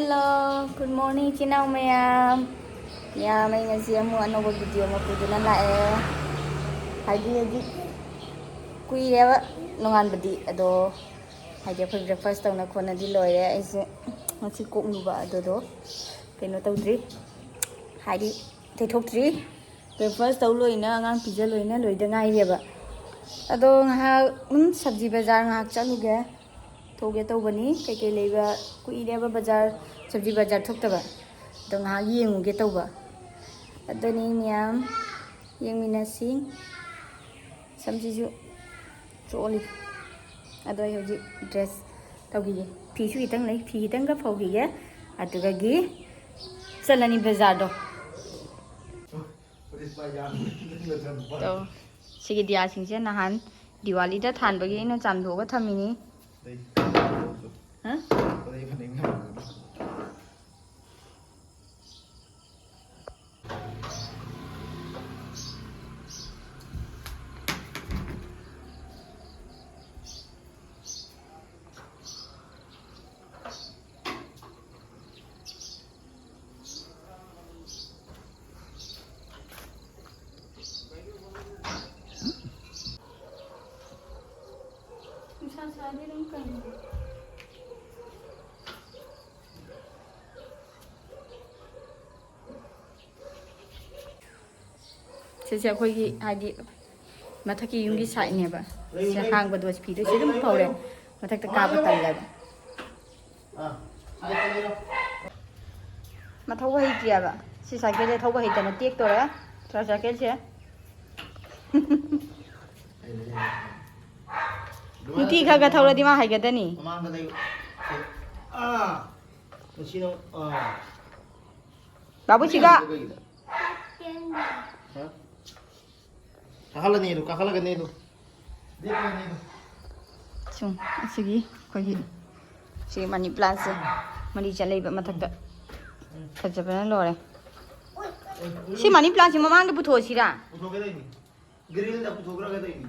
Hello, good morning Chinau mayam. Ya, may ngasi amu ano video mo puduna la Haji kuireba nongan badi ado haji ko breakfast tawna khona di loire aise ngasi kok nuba ado keno tawdri haji thethokdri breakfast taw loina ngang pizza loina loida ngai reba ado nga sabji bazar nga chaluge thoge tawbani keke leiba kuireba bazar sabji bazar thoktaba do nga yenguge tawba adoni miyam yengminasi samjisu choli ado hoji dress tawgi phisu itang lai phi itang ka phawgi ya aduga gi salani bazar do to sigi dia singse nahan diwali da thanbagi ino chamdhoga thamini ha Sese akhoi hadi mathaki yungi sai ne ba se hang ba do pi do se dum phore mathak ta ka ba tal la mathau ba hi kia ba si sa ke le thau ba hi ta na tek to ra tra sa ke se Nuti khaga thau ra di ma hai ga da ni mang da machino babu chiga kakala ni lu kakala gani lu chung asigi khoi si mani plant se mani chalai ba mathak da khajabana lore si mani plant si mamang da putho si ra putho ga dai ni grill da putho ga dai ni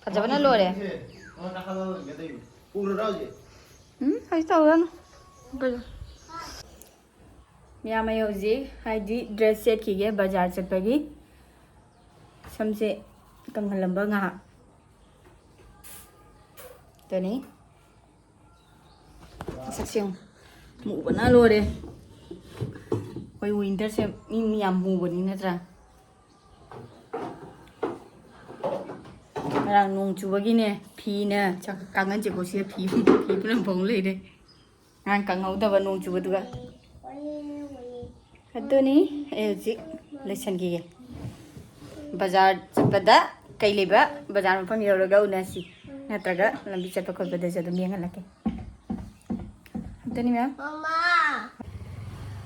khajabana lore nakala ga dai pura ra je hai tau ran miya mai hoji haidi dress set ki ge bazar chatpagi samse kanghalamba nga tani saksing mu bana lore koi winter se mi yam mu bani natra rang nong chubagi ne phi na chak kangan je ko se phi puna bong le de ngang kangau da ba nong chuba duga adoni eji lesson gi bazar chapada kaileba bazar mafam yoraga unasi natraga lambi chapa khobada jadu menga lake adoni ma'am mama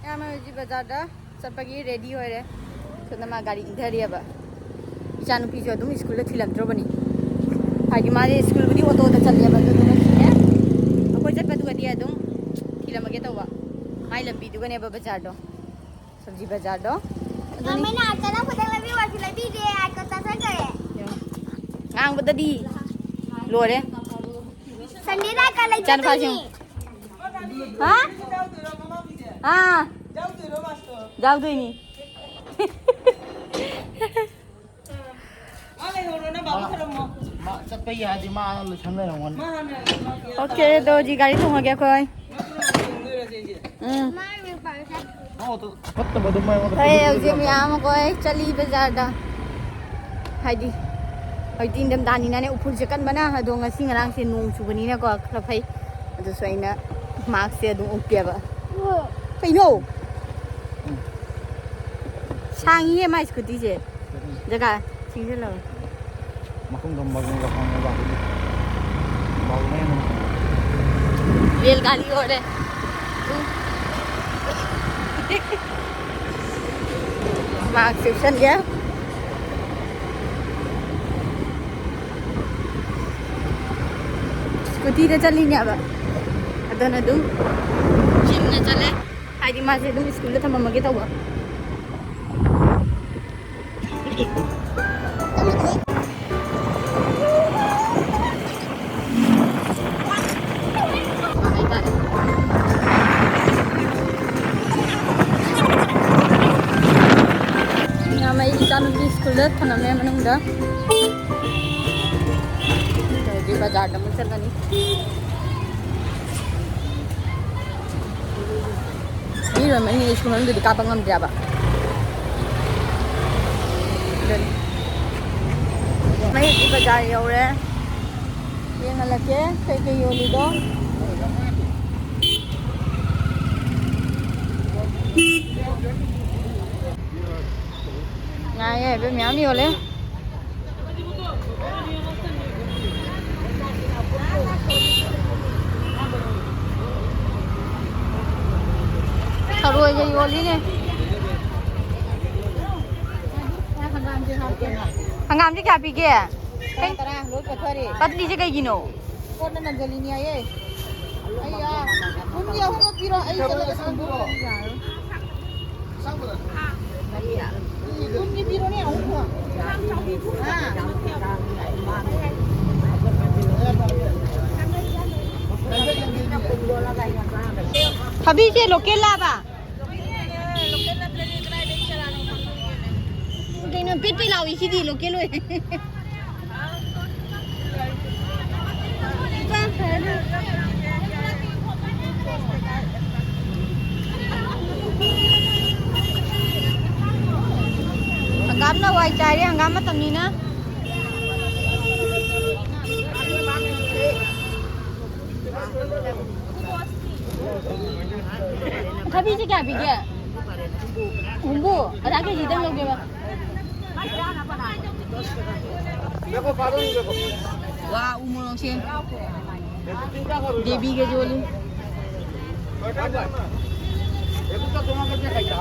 ya ma ji bazar da chapagi ready hoire so nama gari idhariya ba chanu pi jo dum school la thilam tro bani hagi mare school budi auto da chaliya ba dum ne akoi chapa du dia dum thilamage tawwa mai lambi du ne ba bazar do sabji bazar do Kami nak kalau kita lebih wajib lebih dia kata saja ya. Ngang betul di luar ya. Sendiri kalau Jangan pasang. Hah? Ah. Jauh tu ini. ma chapai ya di ma lu chamna ron Okay, तो जी गाड़ी तो हो गया कोई. Mari pasal. oh to patta badu mai ma Hey, जी मैं आम कोई चली बाजार दा. हाइडी. हाइ दिन दम दानी ना ने ऊपर जकन बना हदो ngasi ngarang se nong chubani na ko khla phai. Adu soina mark se adu upya ba. Kai no. Sang ye mai scooty je. Jaga sing je lo. makung dom bagong ga phang ba ba ne no रेलगाड़ी हो रहे mark section गया scooty रे चली न्या बा अदन अदुम gym न चले हाइदी मा से दुम स्कूल थममगे तवा थनमे मनुंगदा दी बाजार दा मुचल गनी नी रो मनी स्कूल में दी कापा ngam द्याबा मैं दी बाजार यौरे येंगलके कई योलीदो Này bên méo nhiều lên. Thảo đuôi cho vô lý nè. Hàng ngam chứ cả bị kìa. Cái bắt đi chứ cái gì nổ. Con nó nằm dưới này ấy. Ấy à, cũng nhiều không có gì đâu, ấy cho nó sang bữa. Kun ni biro ni aku kuah. Habis je lokal lah ba. Kena peti lah isi di lokal loh. Hangam na wai cari hangam na tamni na. Tapi je kya bikin? Umbu, ada ke jidan log ba? देखो पादो नहीं देखो Wah, umur long sih. Debi ke joli. ये तो तुम करके खाइए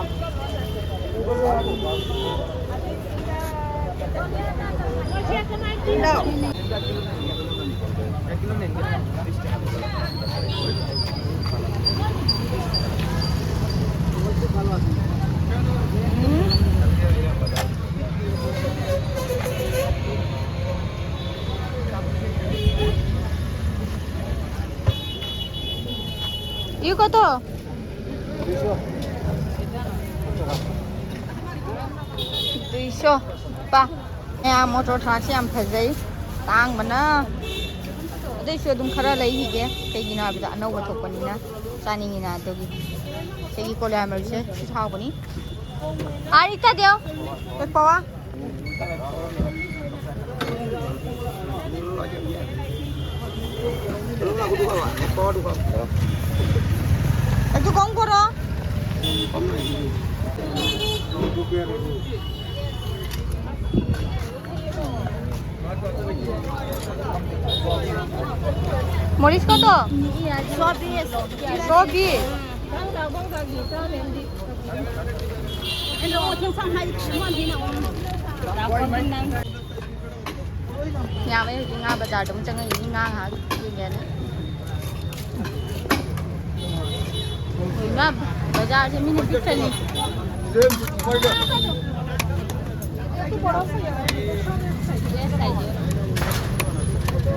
Iyo ko to. Tuiso pa. Ya motor taxi am phajai. Tang mana. Adai so dum khara lai hi ge. Kai gina abida anau wa thokpani na. Chaningi na to gi. Segi ko la mer se thau pani. Ari ta deo. Pe pawa. Itu kong koro. Moris kото? Iya, 120. 120. Hello, thiên sang hai ngon thế nào? Nhà mấy cái nga bazar đúng chân cái nga hả? Gì vậy? Nga bazar thì mình biết cái gì?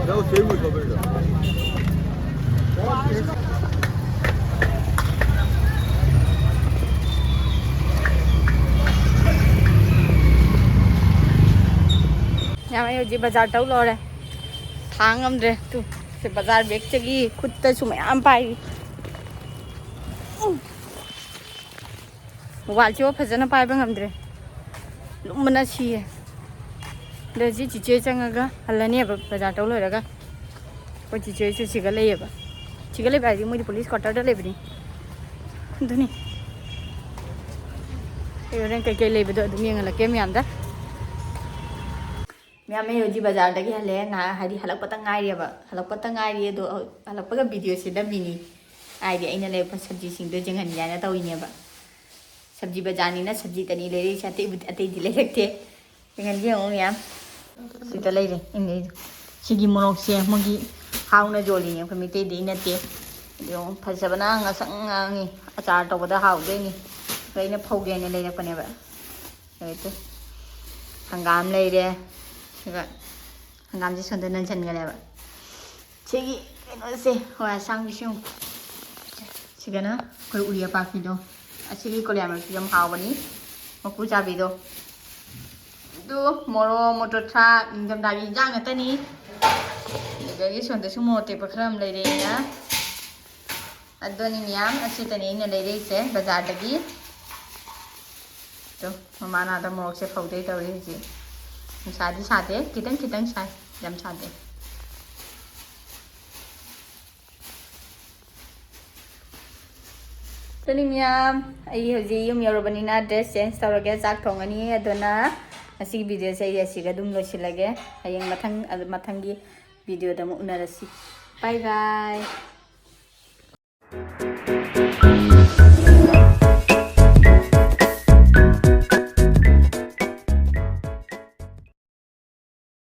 Đâu chế mùi có bây giờ Nhà mấy gì bazar tàu lo đây. Tháng âm rồi, tu sẽ bazar biết chứ gì, khút tới chúng mày ăn bay. Wal chiu phải dân bay bằng âm rồi. Lúc mình đã chi, để chỉ chơi chẳng cái, hay là nè bazar tàu lo rồi cái. Có chỉ chơi chỉ cái lấy vậy, chỉ cái lấy bài gì mới đi police quarter đó lấy vậy đi. Đúng nè. Cái cái lấy vậy đó, đúng như là cái miếng đó. Mẹ mấy hồi bazar đó cái hale na hay đi halak patang ngay đi ba halak patang ngay đi do halak paga video se da mini ai đi anh này phải sabji sing do jangan ya na tau ini ba sabji bazar ni na sabji tani le ri chate ate di le rakte jangan dia ong ya sita le re ini sigi morok se magi haung na joli ni khami te de na te yo phasabana nga sang ngi achar to da hau de ni kai na phau ge ne le na pane ba itu hangam le de Vậy, hangam chỉ xuân tới nên chân cái này vậy. Chị cái nói gì, hoa sang đi chung. Chị cái nó, coi ulia pa video. Chị có làm được film hào vậy, mà cú cha video. ꯑꯗꯨ ꯃꯣꯔꯣꯛ motor ꯅꯤꯡꯊꯝꯊꯥꯒꯤ ꯏꯟꯖꯥꯡ ꯉꯥꯛꯇꯅꯤ ꯑꯗꯨꯗꯒꯤ ꯁꯣꯝꯗꯁꯨ ꯃꯣꯔꯣꯛ ꯇꯦꯛꯄ ꯈꯔ ꯑꯃ ꯂꯩꯔꯛꯑꯦꯅ ꯑꯗꯨꯅꯤ ꯃꯌꯥꯝ ꯑꯁꯤꯇꯅꯤ ꯑꯩꯅ ꯂꯩꯔꯛꯏꯁꯦ ꯕꯖꯥꯔꯗꯒꯤ ꯑꯗꯣ ꯃꯃꯥꯅ ꯑꯗ ꯃꯣꯔꯣꯛꯁꯦ ꯐꯧꯗꯣꯏ ꯇꯧꯔꯤ ꯍꯧꯖꯤꯛ ꯅꯨꯡꯁꯥꯗꯤ ꯁꯥꯗꯦ ꯈꯤꯇꯪ ꯁꯥꯏ ꯌꯥꯝ ꯁꯥꯗꯦ ꯑꯗꯨꯅꯤ ꯃꯌꯥꯝ ꯑꯩ ꯍꯧꯖꯤꯛ ꯌꯨꯝ ꯌꯧꯔꯕꯅꯤꯅ ꯗ꯭ꯔꯦꯁ ꯆꯦꯟꯖ ꯇꯧꯔꯒꯦ ꯆꯥꯛ ꯊꯣꯡꯉꯅꯤ ꯑꯗꯨꯅ ꯉꯁꯤꯒꯤ ꯚꯤꯗꯤꯑꯣꯁꯦ ꯑꯩ ꯑꯁꯤꯒ ꯑꯗꯨꯝ ꯂꯣꯏꯁꯤꯜꯂꯒꯦ ꯍꯌꯦꯡ ꯃꯊꯪꯒꯤ ꯚꯤꯗꯤꯑꯣꯗ ꯑꯃꯨꯛ ꯎꯅꯔꯁꯤ ꯕꯥꯏ ꯕꯥꯏ